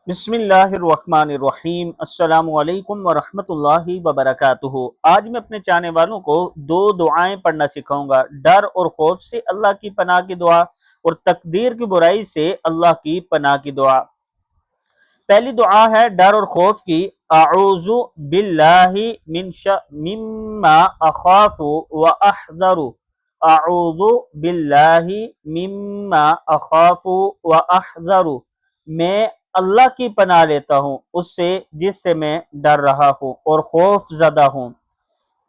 بسم اللہ الرحمن الرحیم۔ السلام علیکم ورحمۃ اللہ وبرکاتہ۔ آج میں اپنے چاہنے والوں کو دو دعائیں پڑھنا سکھاؤں گا، ڈر اور خوف سے اللہ کی پناہ کی دعا اور تقدیر کی برائی سے اللہ کی پناہ کی دعا۔ پہلی دعا ہے ڈر اور خوف کی۔ اعوذ باللہ مما اخاف و احذر۔ اعوذ باللہ مما اخاف و احذر، میں اللہ کی پناہ لیتا ہوں اس سے جس سے میں ڈر رہا ہوں اور خوف زدہ ہوں۔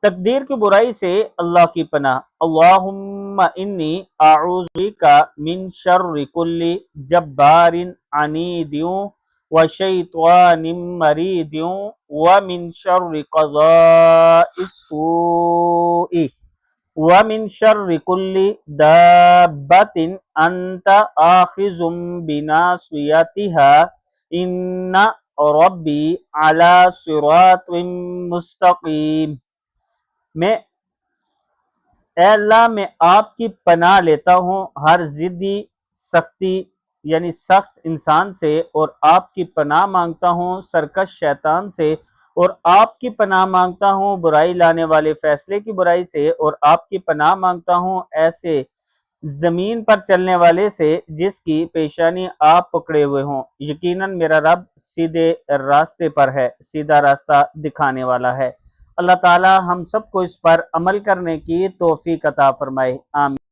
تقدیر کی برائی سے اللہ کی پناہ۔ اللہم انی اعوذ بک من شر کل جبار عنید وشیطان مرید ومن شر قضاء السوء ومن شر کل دابۃ انت آخذ بناصیتها ان ربی علی صراط مستقیم۔ اے اللہ میں آپ کی پناہ لیتا ہوں ہر ضدی سختی یعنی سخت انسان سے، اور آپ کی پناہ مانگتا ہوں سرکش شیطان سے، اور آپ کی پناہ مانگتا ہوں برائی لانے والے فیصلے کی برائی سے، اور آپ کی پناہ مانگتا ہوں ایسے زمین پر چلنے والے سے جس کی پیشانی آپ پکڑے ہوئے ہوں۔ یقیناً میرا رب سیدھے راستے پر ہے، سیدھا راستہ دکھانے والا ہے۔ اللہ تعالی ہم سب کو اس پر عمل کرنے کی توفیق عطا فرمائے، آمین۔